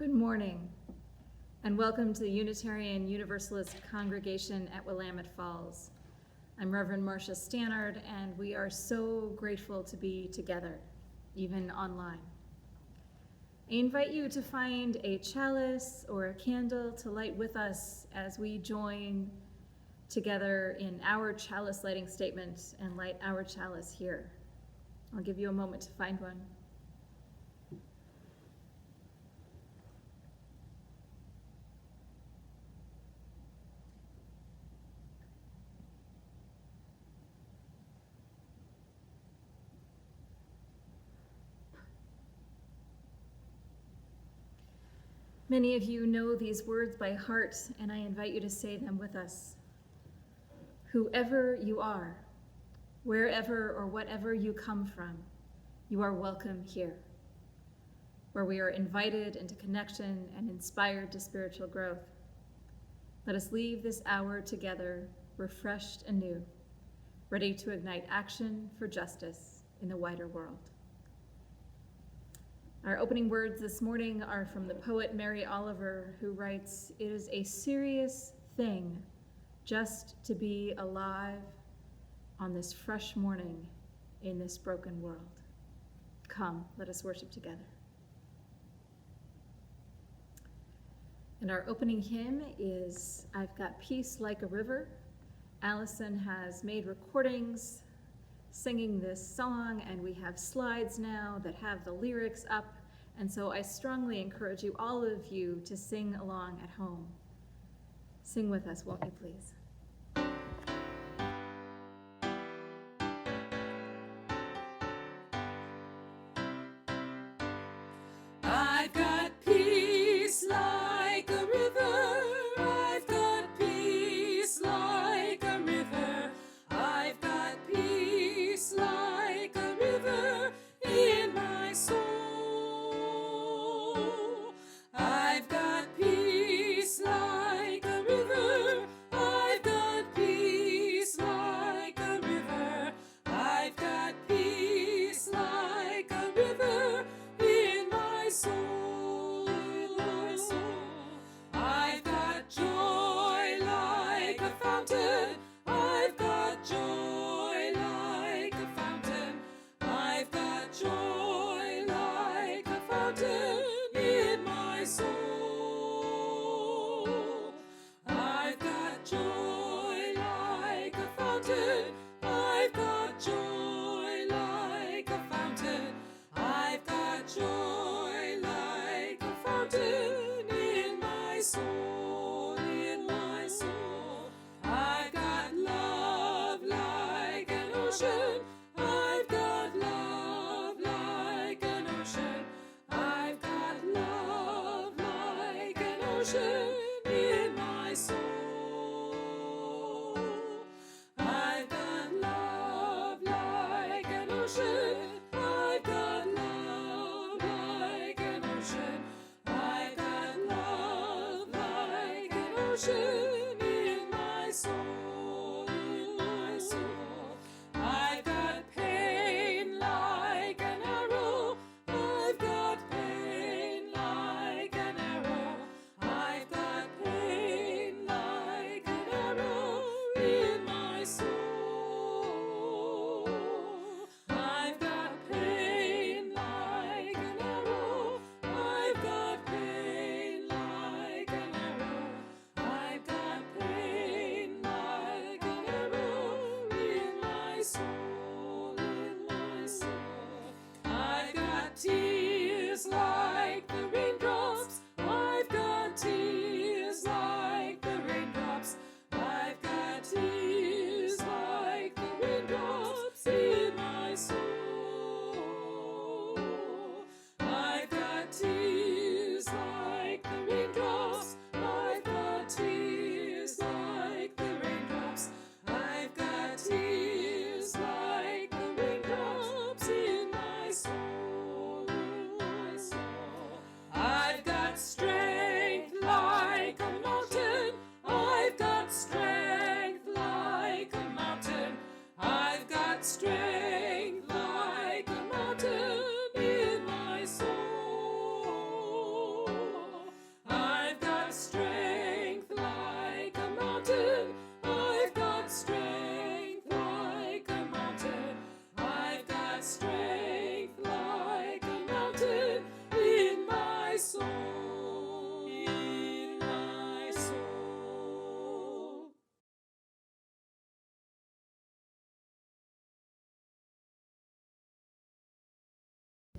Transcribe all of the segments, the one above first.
Good morning, and welcome to the Unitarian Universalist Congregation at Willamette Falls. I'm Reverend Marcia Stannard, and we are so grateful to be together, even online. I invite you to find a chalice or a candle to light with us as we join together in our chalice lighting statement and light our chalice here. I'll give you a moment to find one. Many of you know these words by heart, and I invite you to say them with us. Whoever you are, wherever or whatever you come from, you are welcome here, where we are invited into connection and inspired to spiritual growth. Let us leave this hour together, refreshed anew, ready to ignite action for justice in the wider world. Our opening words this morning are from the poet Mary Oliver, who writes, "It is a serious thing just to be alive on this fresh morning in this broken world." Come, let us worship together. And our opening hymn is "I've Got Peace Like a River." Allison has made recordings singing this song, and we have slides now that have the lyrics up, and so I strongly encourage you, all of you, to sing along at home. Sing with us, won't you please? I've got peace like a river. I've got peace like a river. I've got peace like a river in my soul. I've got peace like a river. I've got peace like a river. I've got peace like a river in my soul. I've got joy like a fountain. I've got joy like a fountain. I've got joy like a fountain in my soul. I've got joy like a fountain. I've got joy like a fountain. I've got joy like a fountain in my soul, in my soul. I've got love like an ocean. I've got love like an ocean. I've got love like an ocean in my soul. I've got love like an ocean. I've got love like an ocean. I've got love like an ocean in my soul, in my soul. I've got pain like an arrow. I've got pain like an arrow. I've got pain like an arrow in my soul. I've got pain like an arrow. I've got pain like an arrow. I've got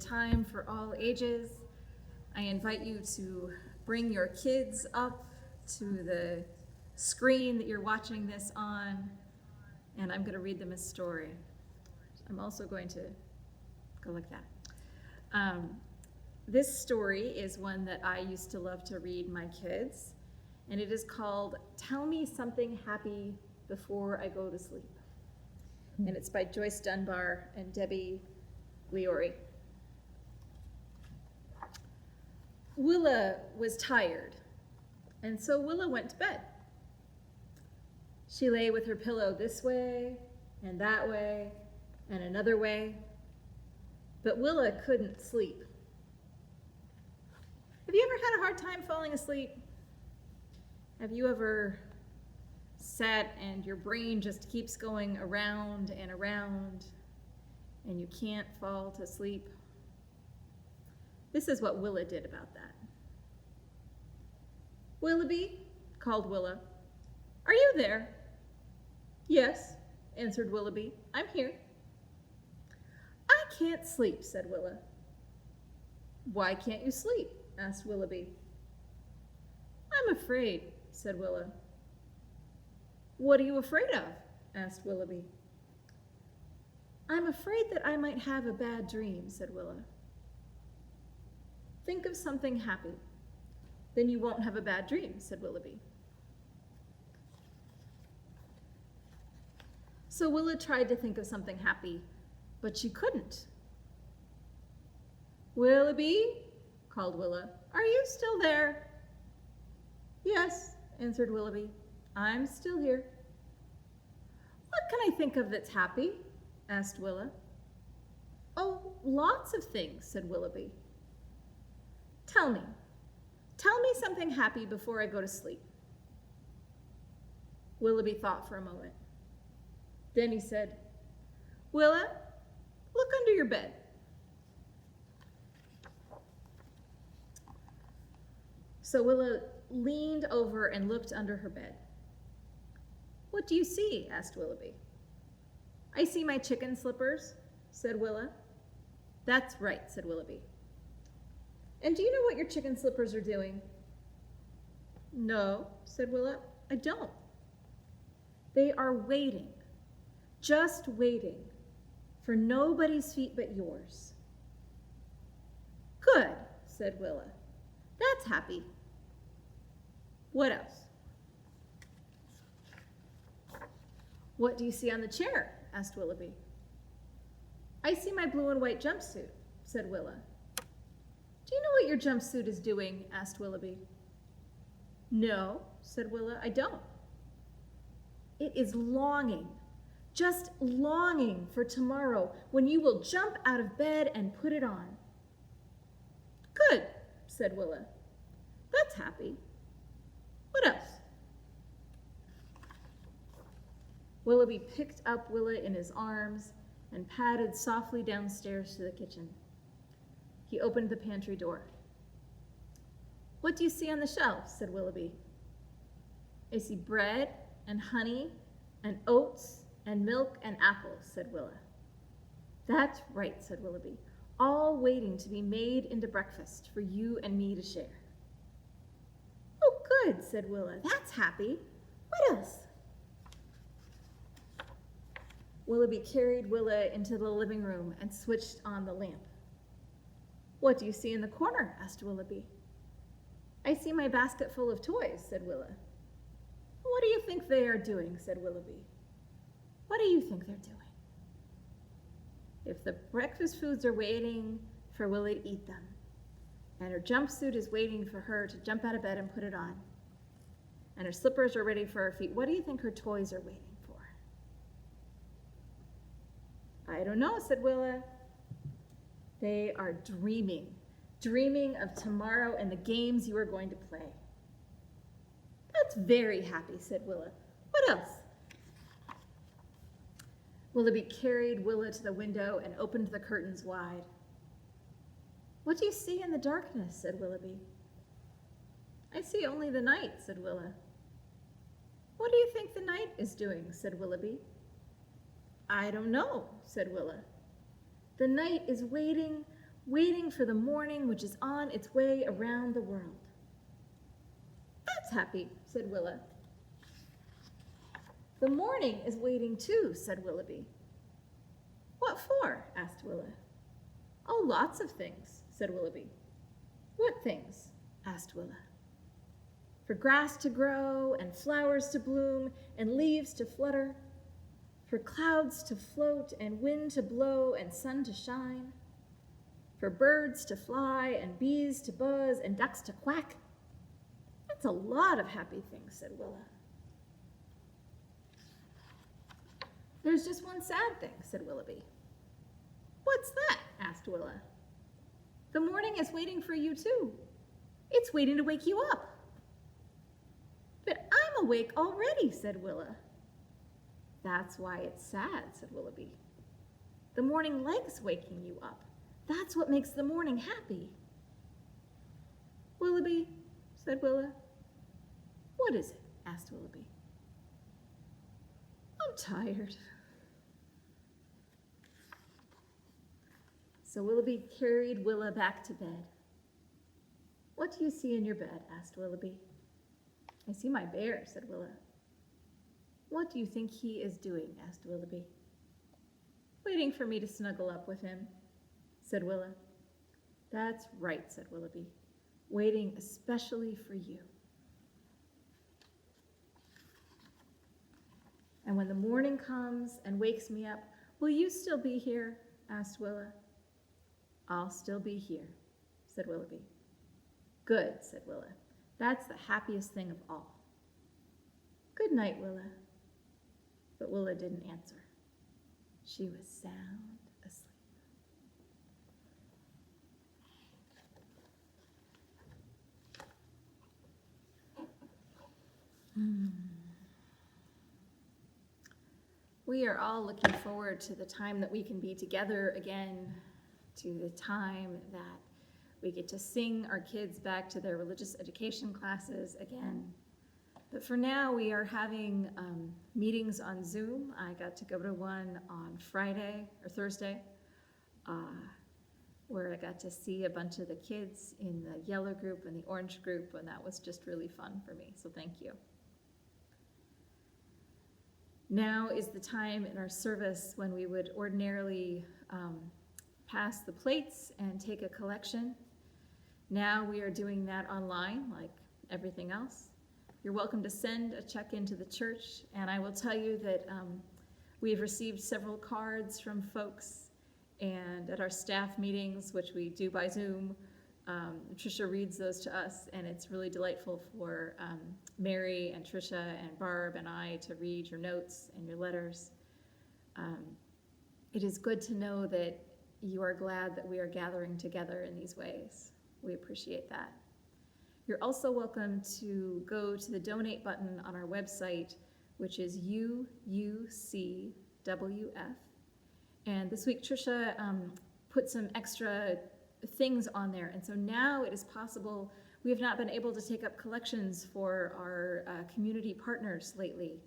time for all ages. I invite you to bring your kids up to the screen that you're watching this on, and I'm going to read them a story. I'm also going to go like that. This story is one that I used to love to read my kids, and it is called Tell Me Something Happy Before I Go to Sleep. And it's by Joyce Dunbar and Debbie Leori. Willa was tired, and so Willa went to bed. She lay with her pillow this way and that way and another way, but Willa couldn't sleep. Have you ever had a hard time falling asleep? Have you ever sat and your brain just keeps going around and around and you can't fall to sleep? This is what Willa did about that. "Willoughby," called Willa, "are you there?" "Yes," answered Willoughby, "I'm here." "I can't sleep," said Willa. "Why can't you sleep?" asked Willoughby. "I'm afraid," said Willa. "What are you afraid of?" asked Willoughby. "I'm afraid that I might have a bad dream," said Willa. "Think of something happy. Then you won't have a bad dream," said Willoughby. So Willa tried to think of something happy, but she couldn't. "Willoughby," called Willa, "are you still there?" "Yes," answered Willoughby, "I'm still here." "What can I think of that's happy?" asked Willa. "Oh, lots of things," said Willoughby. Tell me something happy before I go to sleep." Willoughby thought for a moment. Then he said, "Willa, look under your bed." So Willa leaned over and looked under her bed. "What do you see?" asked Willoughby. "I see my chicken slippers," said Willa. "That's right," said Willoughby. "And do you know what your chicken slippers are doing?" "No," said Willa, "I don't." "They are waiting, just waiting, for nobody's feet but yours." "Good," said Willa. "That's happy. What else?" "What do you see on the chair?" asked Willoughby. "I see my blue and white jumpsuit," said Willa. "Do you know what your jumpsuit is doing?" asked Willoughby. "No," said Willa, "I don't." "It is longing, just longing for tomorrow when you will jump out of bed and put it on." "Good," said Willa. "That's happy. What else?" Willoughby picked up Willa in his arms and padded softly downstairs to the kitchen. He opened the pantry door. "What do you see on the shelf?" said Willoughby. "I see bread and honey and oats and milk and apples," said Willa. "That's right," said Willoughby, "all waiting to be made into breakfast for you and me to share." "Oh, good," said Willa. "That's happy. What else?" Willoughby carried Willa into the living room and switched on the lamp. "What do you see in the corner?" asked Willoughby. "I see my basket full of toys," said Willa. "What do you think they are doing?" said Willoughby. "What do you think they're doing?" "If the breakfast foods are waiting for Willa to eat them, and her jumpsuit is waiting for her to jump out of bed and put it on, and her slippers are ready for her feet, what do you think her toys are waiting for?" "I don't know," said Willa. "They are dreaming of tomorrow and the games you are going to play." "That's very happy," said Willa. "What else?" Willoughby carried Willa to the window and opened the curtains wide. "What do you see in the darkness?" said Willoughby. "I see only the night," said Willa. "What do you think the night is doing?" said Willoughby. "I don't know," said Willa. "The night is waiting waiting for the morning which is on its way around the world. That's happy, said Willa. The morning is waiting too, said Willoughby. What for? Asked Willa. Oh, lots of things, said Willoughby. What things? Asked Willa. For grass to grow, and flowers to bloom, and leaves to flutter, for clouds to float, and wind to blow, and sun to shine, for birds to fly, and bees to buzz, and ducks to quack. That's a lot of happy things, said Willa. There's just one sad thing, said Willoughby. What's that? Asked Willa. The morning is waiting for you too. It's waiting to wake you up. But I'm awake already, said Willa. That's why it's sad, said Willoughby. The morning likes waking you up. That's what makes the morning happy. Willoughby, said Willa. What is it? Asked Willoughby. I'm tired. So Willoughby carried Willa back to bed. What do you see in your bed? Asked Willoughby. I see my bear, said Willa. What do you think he is doing? Asked Willoughby. Waiting for me to snuggle up with him, said Willa. That's right, said Willoughby. Waiting especially for you. And when the morning comes and wakes me up, will you still be here? Asked Willa. I'll still be here, said Willoughby. Good, said Willa. That's the happiest thing of all. Good night, Willa. But Willa didn't answer. She was sound asleep. We are all looking forward to the time that we can be together again, to the time that we get to sing our kids back to their religious education classes again. But for now, we are having meetings on Zoom. I got to go to one on Thursday, where I got to see a bunch of the kids in the yellow group and the orange group, and that was just really fun for me, so thank you. Now is the time in our service when we would ordinarily pass the plates and take a collection. Now we are doing that online, like everything else. You're welcome to send a check into the church, and I will tell you that we've received several cards from folks, and at our staff meetings, which we do by Zoom, Tricia reads those to us, and it's really delightful for Mary and Tricia and Barb and I to read your notes and your letters. It is good to know that you are glad that we are gathering together in these ways. We appreciate that. You're also welcome to go to the donate button on our website, which is UUCWF. And this week, Tricia put some extra things on there. And so now it is possible. We have not been able to take up collections for our community partners lately.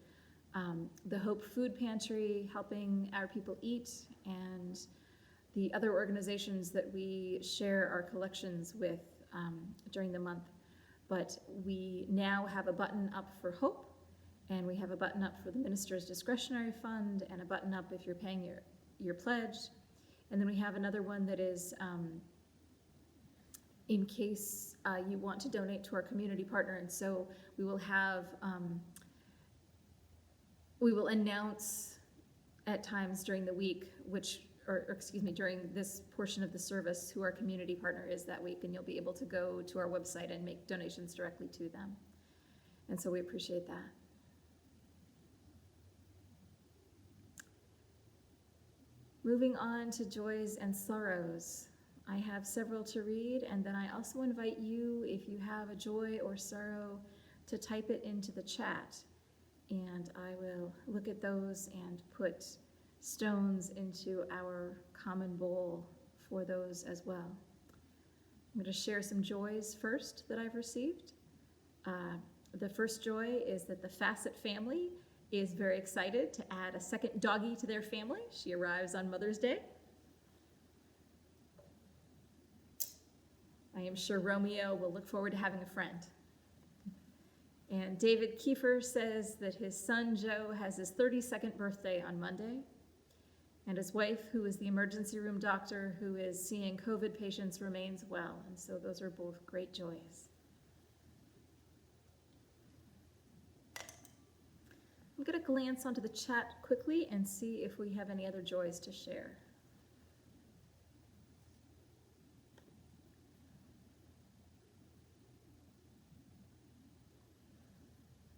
The Hope Food Pantry, helping our people eat, and the other organizations that we share our collections with during the month. But we now have a button up for Hope, and we have a button up for the Minister's Discretionary Fund, and a button up if you're paying your pledge. And then we have another one that is in case you want to donate to our community partner. And so we will have, we will announce at times during the week during this portion of the service who our community partner is that week, and you'll be able to go to our website and make donations directly to them. And so we appreciate that. Moving on to joys and sorrows. I have several to read, and then I also invite you, if you have a joy or sorrow, to type it into the chat, and I will look at those and put stones into our common bowl for those as well. I'm going to share some joys first that I've received. The first joy is that the Fassett family is very excited to add a second doggie to their family. She arrives on Mother's Day. am sure Romeo will look forward to having a friend. And David Kiefer says that his son Joe has his 32nd birthday on Monday, and his wife, who is the emergency room doctor who is seeing COVID patients, remains well. And so those are both great joys. I'm going to glance onto the chat quickly and see if we have any other joys to share.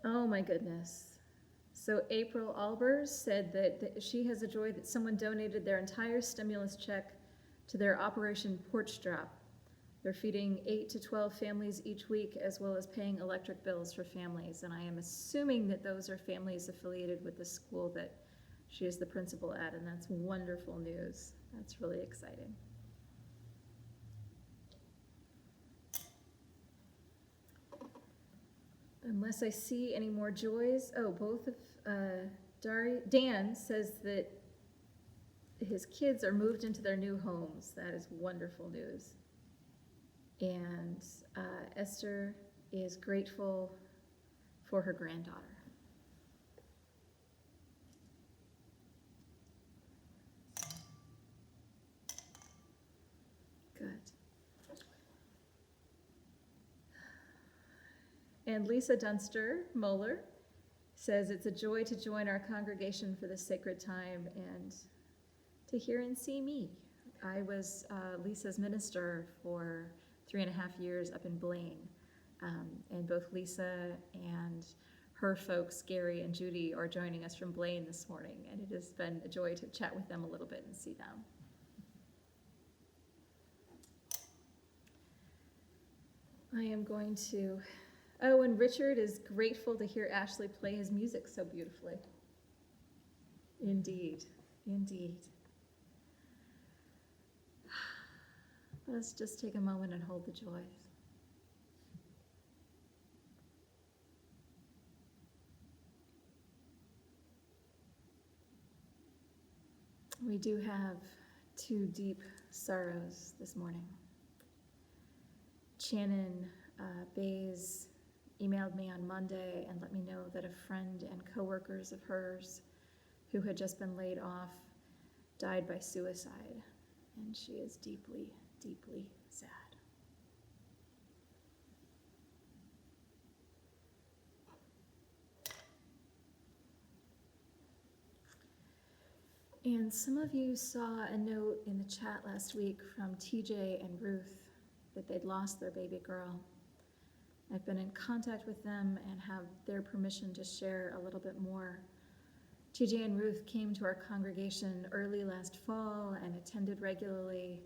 Oh my goodness. So April Albers said that she has a joy that someone donated their entire stimulus check to their Operation Porch Drop. They're feeding 8 to 12 families each week, as well as paying electric bills for families. And I am assuming that those are families affiliated with the school that she is the principal at, and that's wonderful news. That's really exciting. Unless I see any more joys. Oh, both of Dan says that his kids are moved into their new homes. That is wonderful news. And Esther is grateful for her granddaughter. Good. And Lisa Dunster Moeller says it's a joy to join our congregation for this sacred time and to hear and see me. I was Lisa's minister for 3.5 years up in Blaine. And both Lisa and her folks, Gary and Judy, are joining us from Blaine this morning. And it has been a joy to chat with them a little bit and see them. I am going to... Oh, and Richard is grateful to hear Ashley play his music so beautifully. Indeed, indeed. Let's just take a moment and hold the joys. We do have 2 deep sorrows this morning. Shannon Bays emailed me on Monday and let me know that a friend and coworkers of hers who had just been laid off died by suicide, and she is deeply, deeply sad. And some of you saw a note in the chat last week from TJ and Ruth that they'd lost their baby girl. I've been in contact with them and have their permission to share a little bit more. TJ and Ruth came to our congregation early last fall and attended regularly,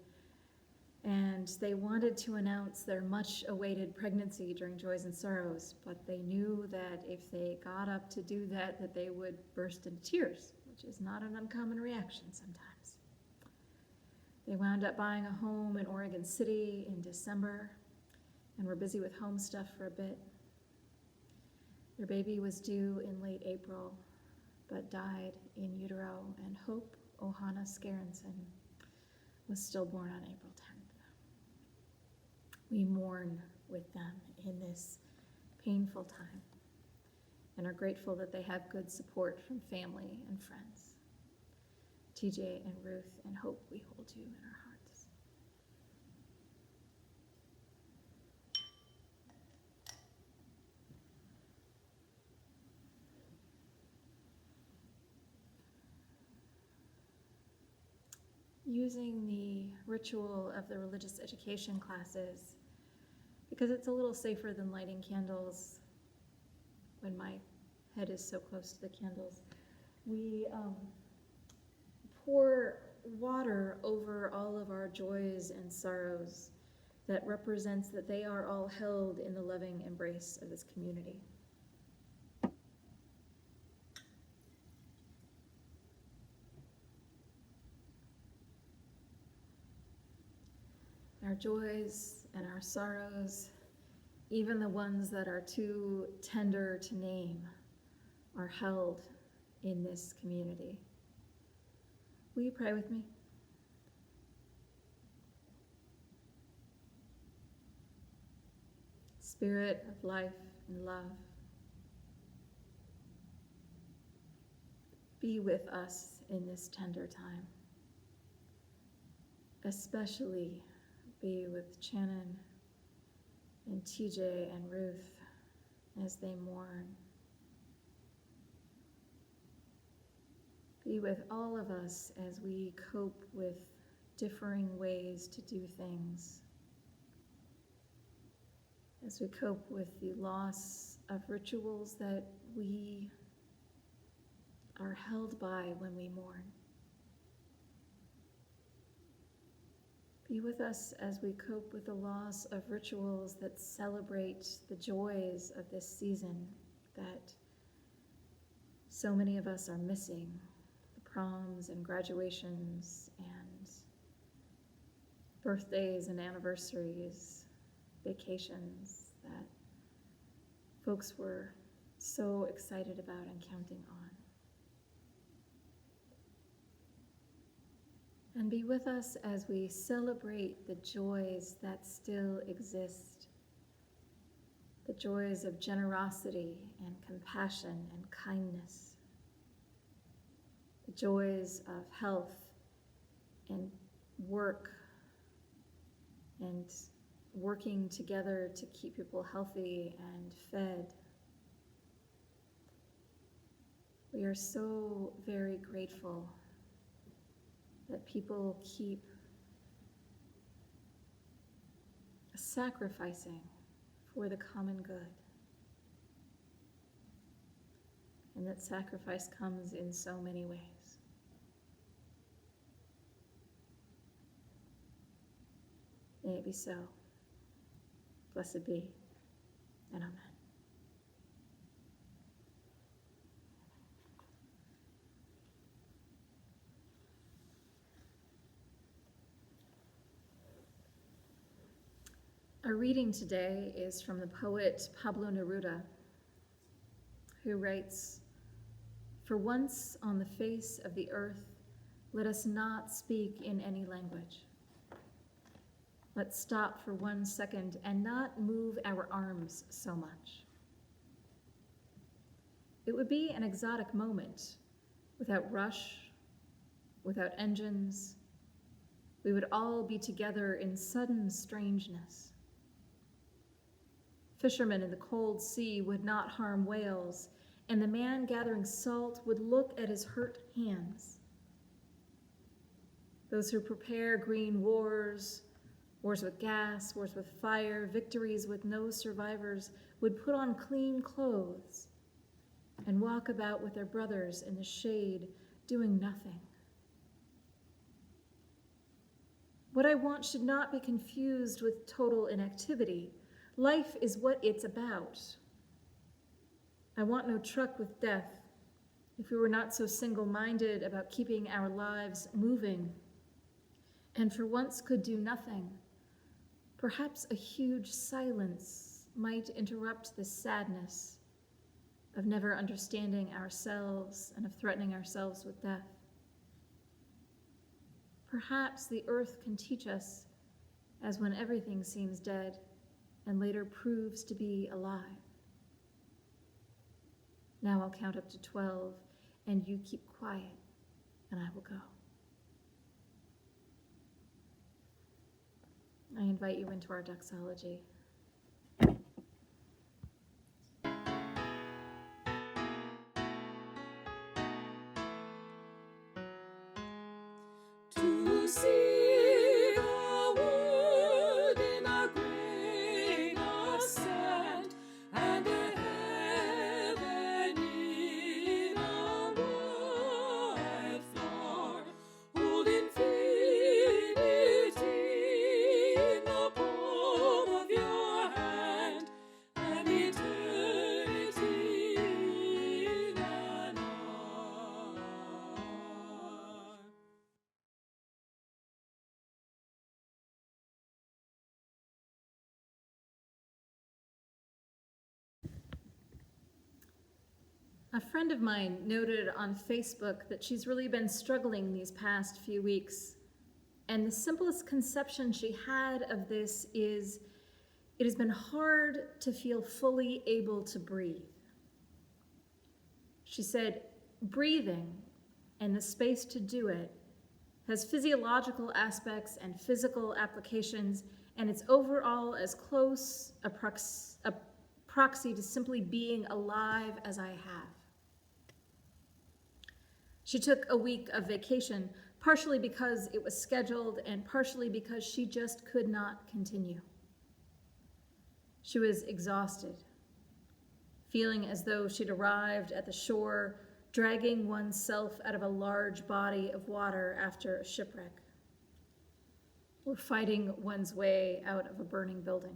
and they wanted to announce their much-awaited pregnancy during Joys and Sorrows, but they knew that if they got up to do that, that they would burst into tears, which is not an uncommon reaction sometimes. They wound up buying a home in Oregon City in December, and were busy with home stuff for a bit. Their baby was due in late April, but died in utero, and Hope Ohana Scarenson was stillborn on April 10th. We mourn with them in this painful time and are grateful that they have good support from family and friends. TJ and Ruth and Hope, we hold you in our hearts. Using the ritual of the religious education classes, because it's a little safer than lighting candles when my head is so close to the candles. We pour water over all of our joys and sorrows that represents that they are all held in the loving embrace of this community. Our joys and our sorrows, even the ones that are too tender to name, are held in this community. Will you pray with me? Spirit of life and love, be with us in this tender time. Especially be with Shannon and TJ and Ruth as they mourn. Be with all of us as we cope with differing ways to do things, as we cope with the loss of rituals that we are held by when we mourn. Be with us as we cope with the loss of rituals that celebrate the joys of this season that so many of us are missing, the proms and graduations and birthdays and anniversaries, vacations that folks were so excited about and counting on. And be with us as we celebrate the joys that still exist, the joys of generosity and compassion and kindness, the joys of health and work and working together to keep people healthy and fed. We are so very grateful that people keep sacrificing for the common good. And that sacrifice comes in so many ways. May it be so. Blessed be, and amen. Our reading today is from the poet Pablo Neruda, who writes, "For once on the face of the earth, let us not speak in any language. Let's stop for 1 second and not move our arms so much. It would be an exotic moment, without rush, without engines. We would all be together in sudden strangeness. Fishermen in the cold sea would not harm whales, and the man gathering salt would look at his hurt hands. Those who prepare green wars, wars with gas, wars with fire, victories with no survivors, would put on clean clothes and walk about with their brothers in the shade, doing nothing. What I want should not be confused with total inactivity. Life is what it's about. I want no truck with death if we were not so single-minded about keeping our lives moving, and for once could do nothing. Perhaps a huge silence might interrupt this sadness of never understanding ourselves and of threatening ourselves with death. Perhaps the earth can teach us, as when everything seems dead and later proves to be alive. Now I'll count up to 12, and you keep quiet, and I will go." I invite you into our doxology. To see the wood in a grain of sand, and the heaven in a white floor, hold infinity in the palm of your hand, and eternity in an eye. A friend of mine noted on Facebook that she's really been struggling these past few weeks. And the simplest conception she had of this is It has been hard to feel fully able to breathe. She said, breathing and the space to do it has physiological aspects and physical applications, and it's overall as close a proxy to simply being alive as I have. She took a week of vacation, partially because it was scheduled and partially because she just could not continue. She was exhausted, feeling as though she'd arrived at the shore, dragging oneself out of a large body of water after a shipwreck, or fighting one's way out of a burning building.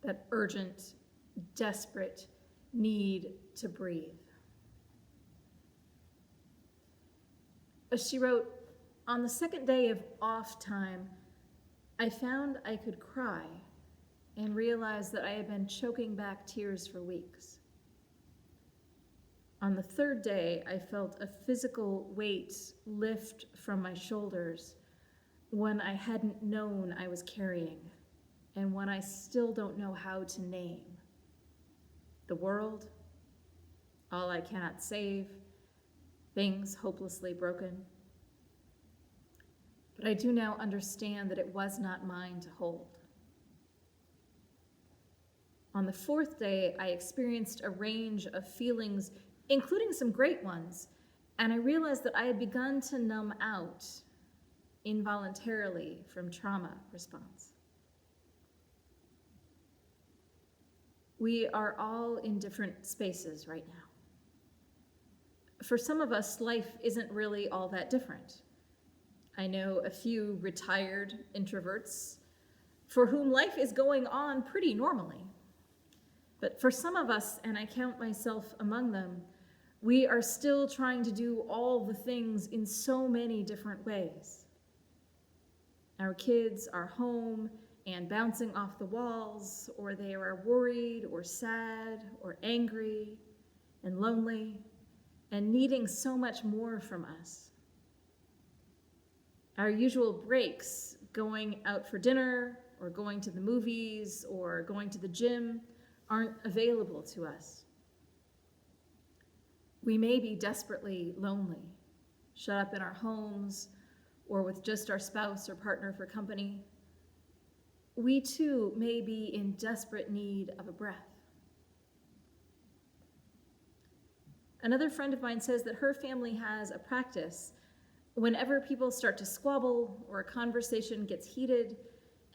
That urgent, desperate need to breathe. As she wrote, on the second day of off time, I found I could cry and realized that I had been choking back tears for weeks. On the third day, I felt a physical weight lift from my shoulders, one I hadn't known I was carrying, and one I still don't know how to name. The world, all I cannot save, things hopelessly broken. But I do now understand that it was not mine to hold. On the fourth day, I experienced a range of feelings, including some great ones, and I realized that I had begun to numb out involuntarily from trauma response. We are all in different spaces right now. For some of us, life isn't really all that different. I know a few retired introverts for whom life is going on pretty normally. But for some of us, and I count myself among them, we are still trying to do all the things in so many different ways. Our kids are home and bouncing off the walls, or they are worried or sad or angry and lonely and needing so much more from us. Our usual breaks, going out for dinner or going to the movies or going to the gym, aren't available to us. We may be desperately lonely, shut up in our homes or with just our spouse or partner for company. We too may be in desperate need of a breath. Another friend of mine says that her family has a practice. Whenever people start to squabble or a conversation gets heated,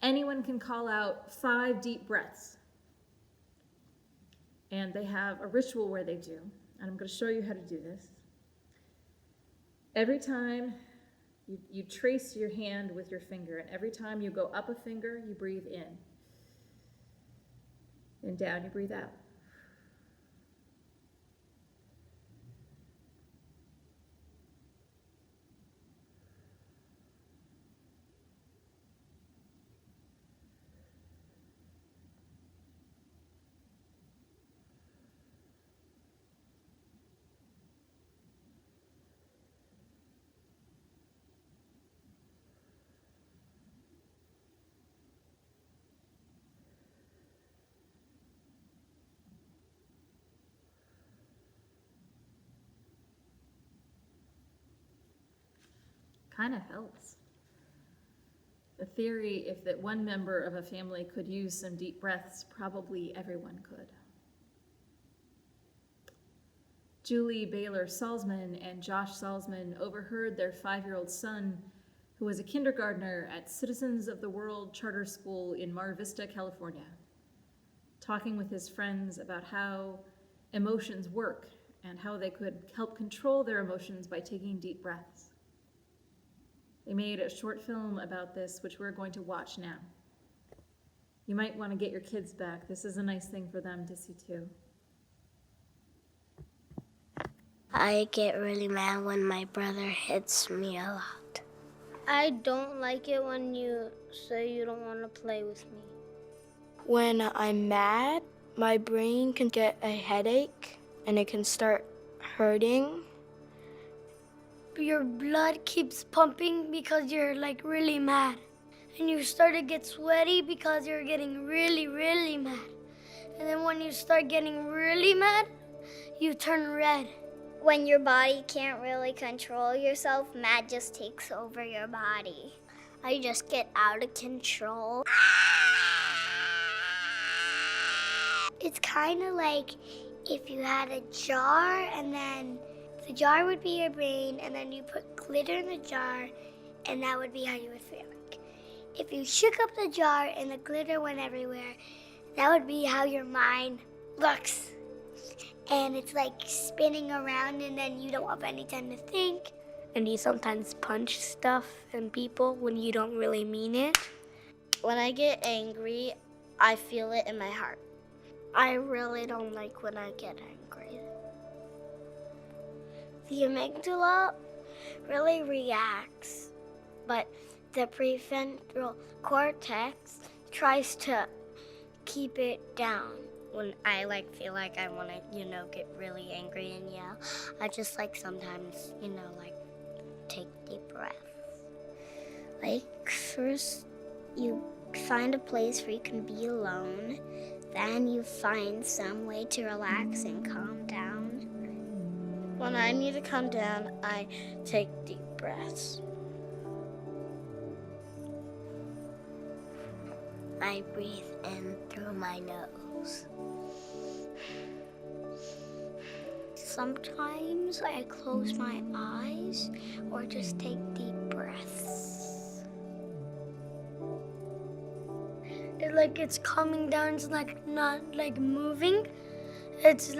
anyone can call out 5 deep breaths. And they have a ritual where they do, and I'm going to show you how to do this. Every time you trace your hand with your finger, and every time you go up a finger, you breathe in. And down, you breathe out. Kind of helps. The theory, if that one member of a family could use some deep breaths, probably everyone could. Julie Baylor Salzman and Josh Salzman overheard their 5-year-old son, who was a kindergartner at Citizens of the World Charter School in Mar Vista, California, talking with his friends about how emotions work and how they could help control their emotions by taking deep breaths. They made a short film about this, which we're going to watch now. You might want to get your kids back. This is a nice thing for them to see too. I get really mad when my brother hits me a lot. I don't like it when you say you don't want to play with me. When I'm mad, my brain can get a headache and it can start hurting. Your blood keeps pumping because you're like really mad. and you start to get sweaty because you're getting really, really mad. And then when you start getting really mad, you turn red. When your body can't really control yourself, mad just takes over your body. I just get out of control. It's kind of like if you had a jar and then the jar would be your brain and then you put glitter in the jar and that would be how you would feel like. If you shook up the jar and the glitter went everywhere, that would be how your mind looks. And it's like spinning around and then you don't have any time to think. And you sometimes punch stuff and people when you don't really mean it. When I get angry, I feel it in my heart. I really don't like when I get angry. The amygdala really reacts, but the prefrontal cortex tries to keep it down. When I feel like I want to, get really angry and yell, I just sometimes, take deep breaths. First you find a place where you can be alone, then you find some way to relax and calm down. When I need to calm down, I take deep breaths. I breathe in through my nose. Sometimes I close my eyes or just take deep breaths. It's calming down, it's not moving. It's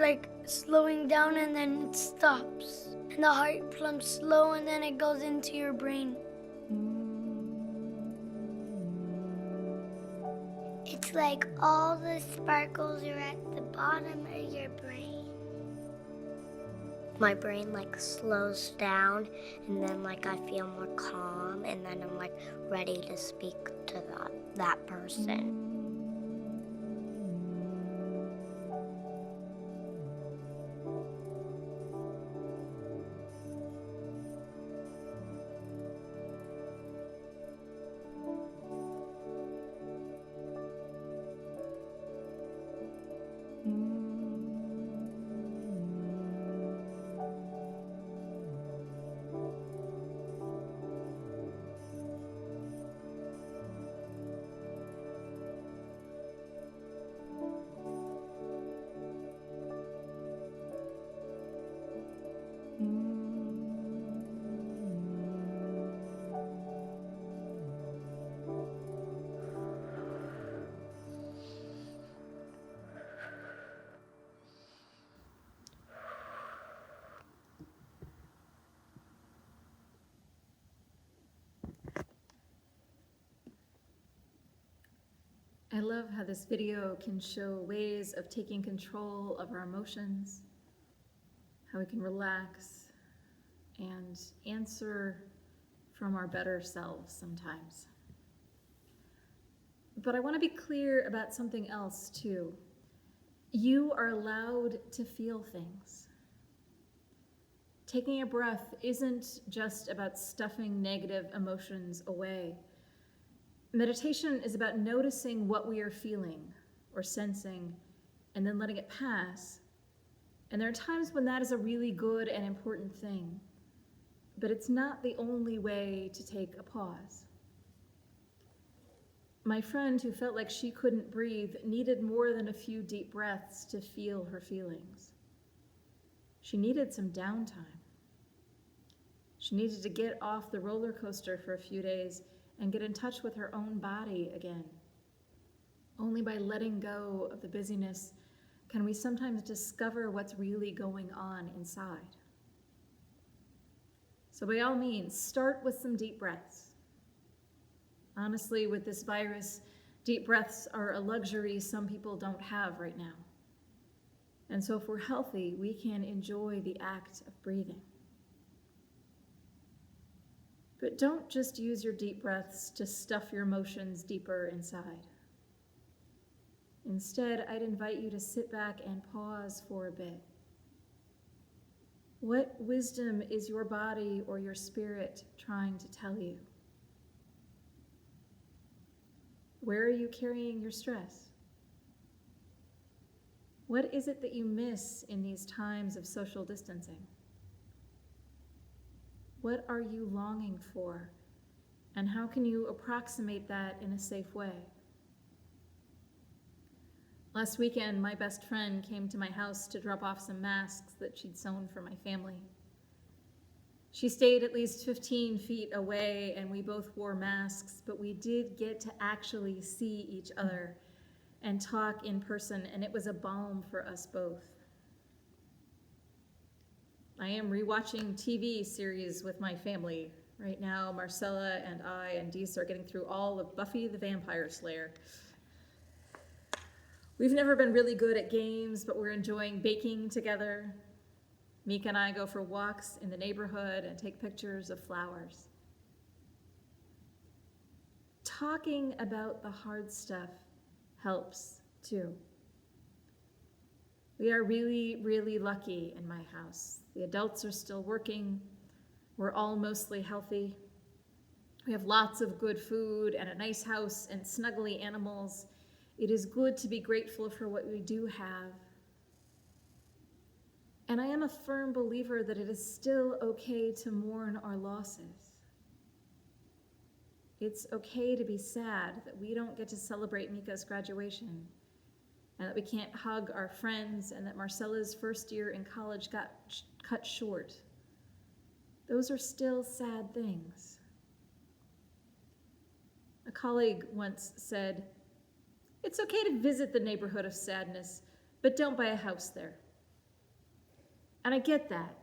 slowing down and then it stops. And the heart pumps slow and then it goes into your brain. It's like all the sparkles are at the bottom of your brain. My brain slows down and then I feel more calm and then I'm ready to speak to that person. I love how this video can show ways of taking control of our emotions, how we can relax and answer from our better selves sometimes. But I want to be clear about something else too. You are allowed to feel things. Taking a breath isn't just about stuffing negative emotions away. Meditation is about noticing what we are feeling or sensing and then letting it pass. And there are times when that is a really good and important thing, but it's not the only way to take a pause. My friend who felt like she couldn't breathe needed more than a few deep breaths to feel her feelings. She needed some downtime. She needed to get off the roller coaster for a few days and get in touch with her own body again. Only by letting go of the busyness can we sometimes discover what's really going on inside. So by all means, start with some deep breaths. Honestly, with this virus, deep breaths are a luxury some people don't have right now. And so if we're healthy, we can enjoy the act of breathing. But don't just use your deep breaths to stuff your emotions deeper inside. Instead, I'd invite you to sit back and pause for a bit. What wisdom is your body or your spirit trying to tell you? Where are you carrying your stress? What is it that you miss in these times of social distancing? What are you longing for? And how can you approximate that in a safe way? Last weekend, my best friend came to my house to drop off some masks that she'd sewn for my family. She stayed at least 15 feet away, and we both wore masks, but we did get to actually see each other and talk in person, and it was a balm for us both. I am rewatching TV series with my family. Right now, Marcella and I and Dees are getting through all of Buffy the Vampire Slayer. We've never been really good at games, but we're enjoying baking together. Mika and I go for walks in the neighborhood and take pictures of flowers. Talking about the hard stuff helps too. We are really, really lucky in my house. The adults are still working. We're all mostly healthy. We have lots of good food and a nice house and snuggly animals. It is good to be grateful for what we do have. And I am a firm believer that it is still okay to mourn our losses. It's okay to be sad that we don't get to celebrate Mika's graduation, and that we can't hug our friends, and that Marcella's first year in college got cut short. Those are still sad things. A colleague once said, "It's okay to visit the neighborhood of sadness, but don't buy a house there." And I get that.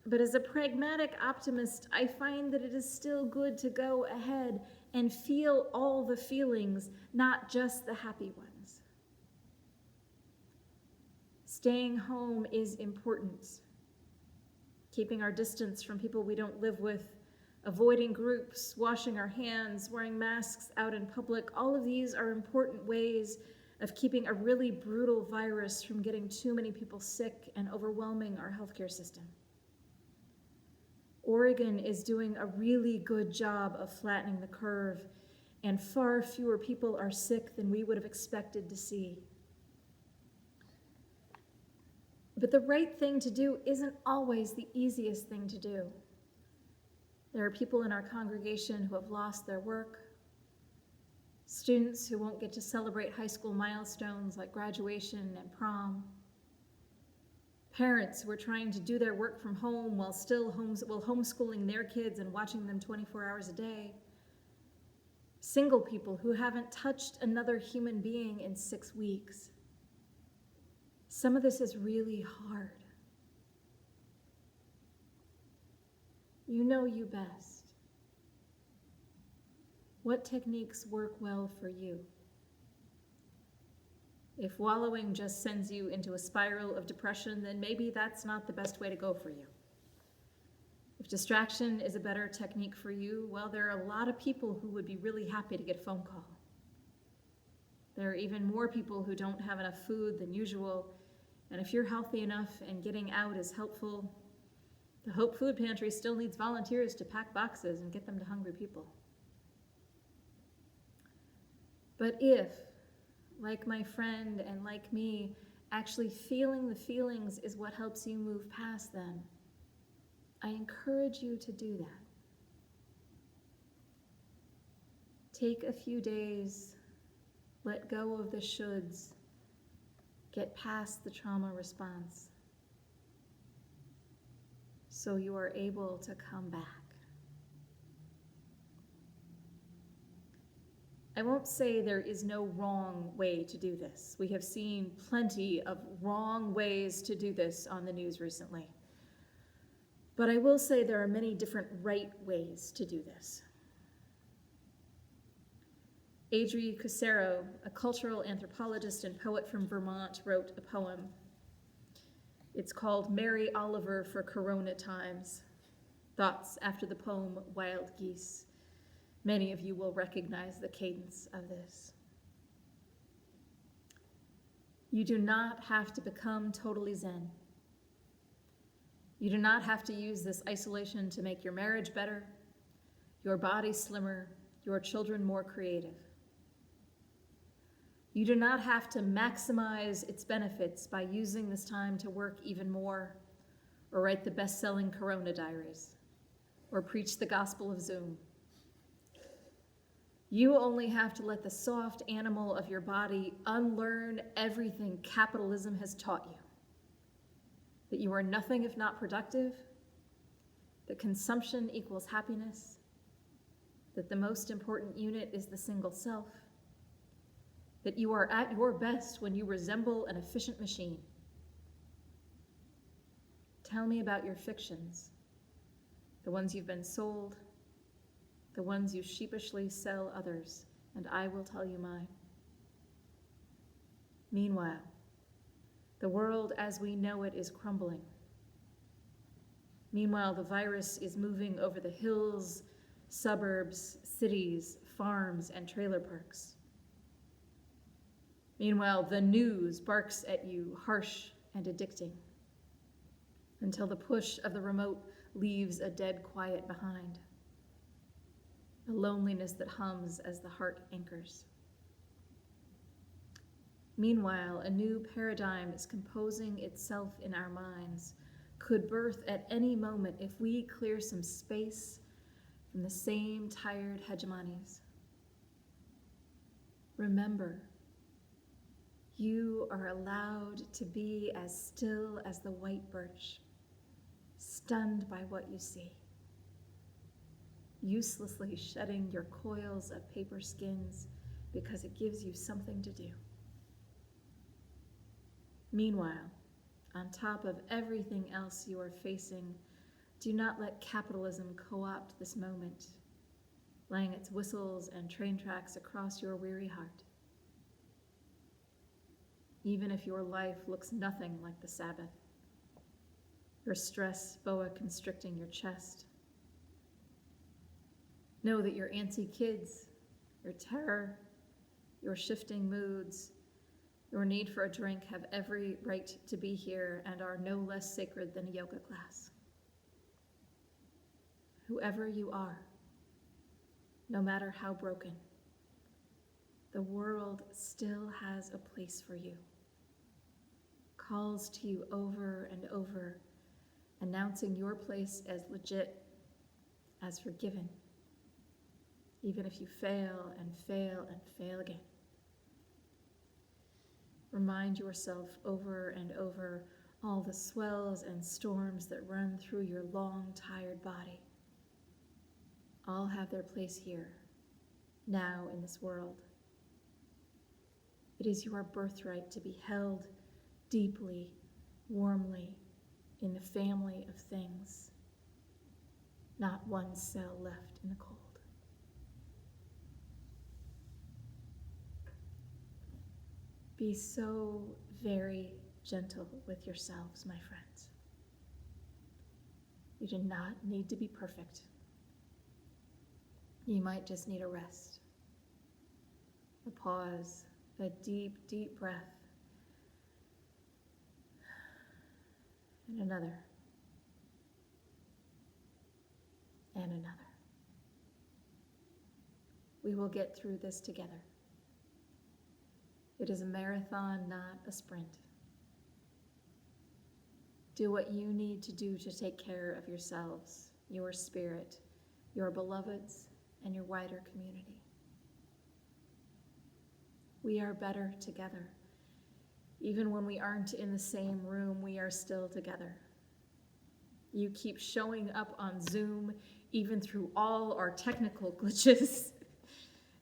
But as a pragmatic optimist, I find that it is still good to go ahead and feel all the feelings, not just the happy ones. Staying home is important. Keeping our distance from people we don't live with, avoiding groups, washing our hands, wearing masks out in public, all of these are important ways of keeping a really brutal virus from getting too many people sick and overwhelming our healthcare system. Oregon is doing a really good job of flattening the curve, and far fewer people are sick than we would have expected to see. But the right thing to do isn't always the easiest thing to do. There are people in our congregation who have lost their work, students who won't get to celebrate high school milestones like graduation and prom, parents who are trying to do their work from home while still homeschooling their kids and watching them 24 hours a day, single people who haven't touched another human being in 6 weeks. Some of this is really hard. You know you best. What techniques work well for you? If wallowing just sends you into a spiral of depression, then maybe that's not the best way to go for you. If distraction is a better technique for you, well, there are a lot of people who would be really happy to get a phone call. There are even more people who don't have enough food than usual, and if you're healthy enough and getting out is helpful, the Hope Food Pantry still needs volunteers to pack boxes and get them to hungry people. But if, like my friend and like me, actually feeling the feelings is what helps you move past them, I encourage you to do that. Take a few days, let go of the shoulds, get past the trauma response, so you are able to come back. I won't say there is no wrong way to do this. We have seen plenty of wrong ways to do this on the news recently. But I will say there are many different right ways to do this. Adri Cusero, a cultural anthropologist and poet from Vermont, wrote a poem. It's called Mary Oliver for Corona Times, Thoughts after the poem Wild Geese. Many of you will recognize the cadence of this. You do not have to become totally zen. You do not have to use this isolation to make your marriage better, your body slimmer, your children more creative. You do not have to maximize its benefits by using this time to work even more, or write the best-selling Corona diaries, or preach the gospel of Zoom. You only have to let the soft animal of your body unlearn everything capitalism has taught you. That you are nothing if not productive, that consumption equals happiness, that the most important unit is the single self, that you are at your best when you resemble an efficient machine. Tell me about your fictions, the ones you've been sold, the ones you sheepishly sell others, and I will tell you mine. Meanwhile, the world as we know it is crumbling. Meanwhile, the virus is moving over the hills, suburbs, cities, farms, and trailer parks. Meanwhile, the news barks at you, harsh and addicting, until the push of the remote leaves a dead quiet behind, a loneliness that hums as the heart anchors. Meanwhile, a new paradigm is composing itself in our minds, could birth at any moment if we clear some space from the same tired hegemonies. Remember, you are allowed to be as still as the white birch, stunned by what you see, uselessly shedding your coils of paper skins because it gives you something to do. Meanwhile, on top of everything else you are facing, do not let capitalism co-opt this moment, laying its whistles and train tracks across your weary heart. Even if your life looks nothing like the Sabbath, your stress boa constricting your chest, know that your antsy kids, your terror, your shifting moods, your need for a drink have every right to be here and are no less sacred than a yoga class. Whoever you are, no matter how broken, the world still has a place for you, calls to you over and over, announcing your place as legit, as forgiven, even if you fail and fail and fail again. Remind yourself over and over all the swells and storms that run through your long, tired body. All have their place here, now in this world. It is your birthright to be held deeply, warmly, in the family of things, not one cell left in the cold. Be so very gentle with yourselves, my friends. You do not need to be perfect. You might just need a rest, a pause, a deep, deep breath, and another, and another. We will get through this together. It is a marathon, not a sprint. Do what you need to do to take care of yourselves, your spirit, your beloveds, and your wider community. We are better together. Even when we aren't in the same room, we are still together. You keep showing up on Zoom, even through all our technical glitches,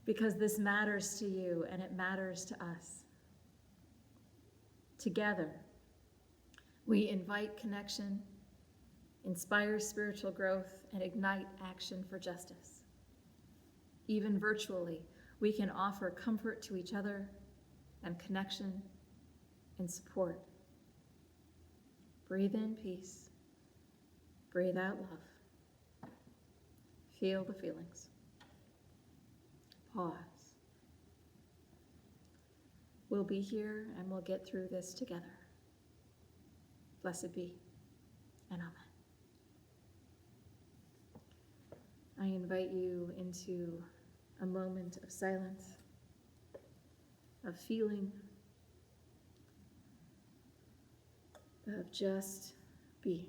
because this matters to you and it matters to us. Together, we invite connection, inspire spiritual growth, and ignite action for justice. Even virtually, we can offer comfort to each other and connection and support. Breathe in peace. Breathe out love. Feel the feelings. Pause. We'll be here and we'll get through this together. Blessed be, and amen. I invite you into a moment of silence, of feeling, of just being.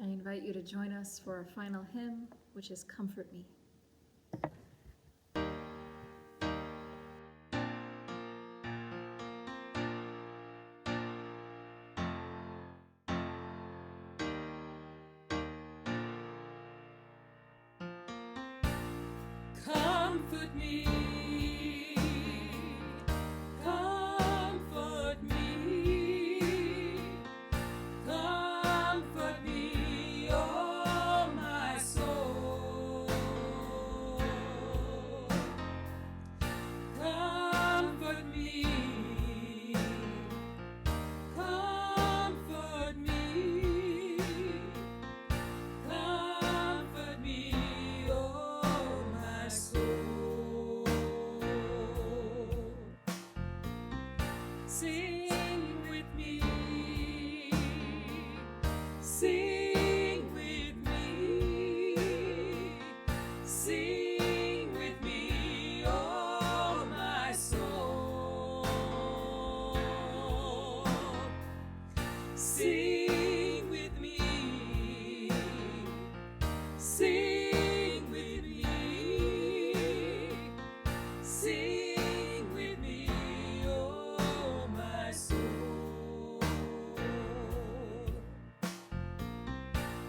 I invite you to join us for our final hymn, which is Comfort Me. Comfort me, comfort me, comfort me, oh my soul. Comfort me, comfort me, comfort me, oh my soul. Sing with me, sing with me, sing with me, oh my soul. Sing with me, sing with me, sing with me, oh my soul.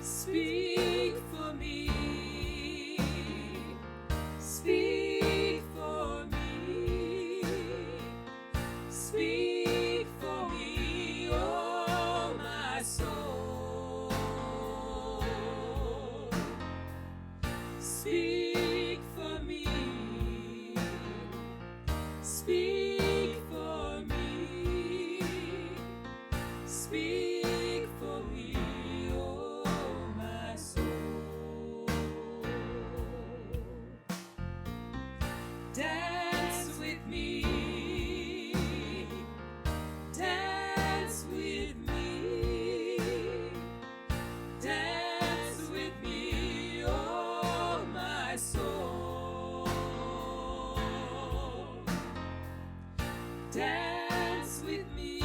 Speak for me, speak for me, speak for me, oh my soul. Speak for me, speak for me, speak for me, oh my soul. Dance with me, dance with me, dance with me, oh my soul. Dance with me,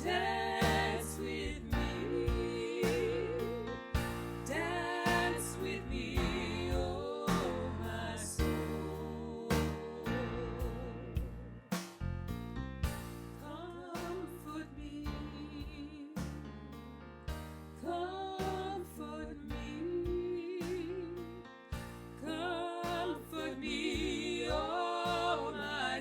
dance with me, dance with me, oh my soul. Comfort me, comfort me, comfort me, oh my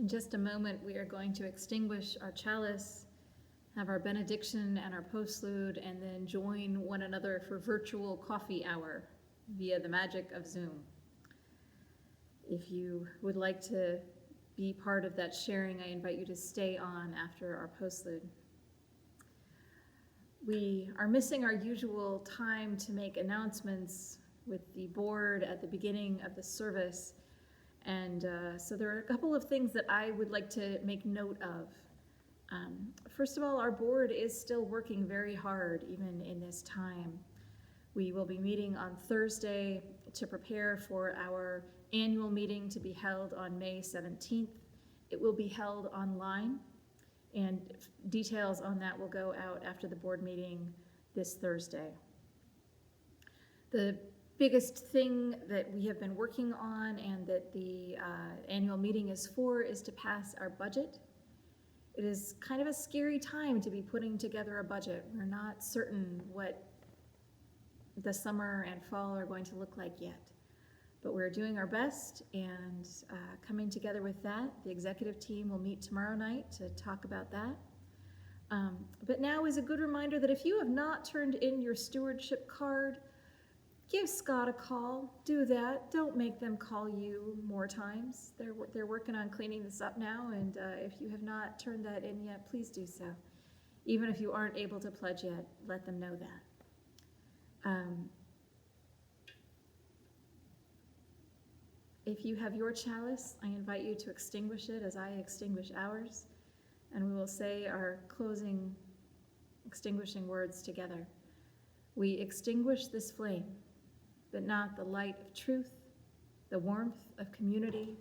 In just a moment, we are going to extinguish our chalice, have our benediction and our postlude, and then join one another for virtual coffee hour via the magic of Zoom. If you would like to be part of that sharing, I invite you to stay on after our postlude. We are missing our usual time to make announcements with the board at the beginning of the service. And so there are a couple of things that I would like to make note of. First of all, our board is still working very hard, even in this time. We will be meeting on Thursday to prepare for our annual meeting to be held on May 17th. It will be held online, and details on that will go out after the board meeting this Thursday. The biggest thing that we have been working on and that the annual meeting is for is to pass our budget. It is kind of a scary time to be putting together a budget. We're not certain what the summer and fall are going to look like yet, but we're doing our best and coming together with that. The executive team will meet tomorrow night to talk about that. But now is a good reminder that if you have not turned in your stewardship card, give Scott a call. Do that. Don't make them call you more times. They're working on cleaning this up now, and if you have not turned that in yet, please do so. Even if you aren't able to pledge yet, let them know that. If you have your chalice, I invite you to extinguish it as I extinguish ours, and we will say our closing extinguishing words together. We extinguish this flame, but not the light of truth, the warmth of community,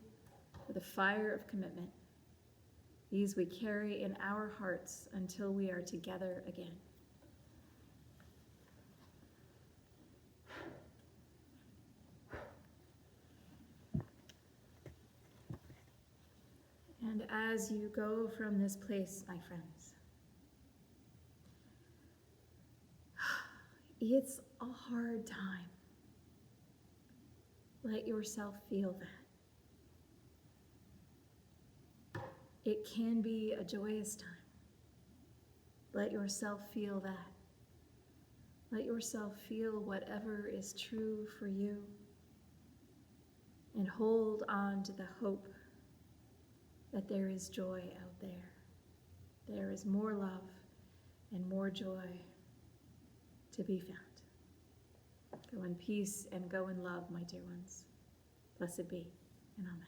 or the fire of commitment. These we carry in our hearts until we are together again. And as you go from this place, my friends, it's a hard time. Let yourself feel that. It can be a joyous time. Let yourself feel that. Let yourself feel whatever is true for you, and hold on to the hope that there is joy out there. There is more love and more joy to be found. Go in peace and go in love, my dear ones. Blessed be, and amen.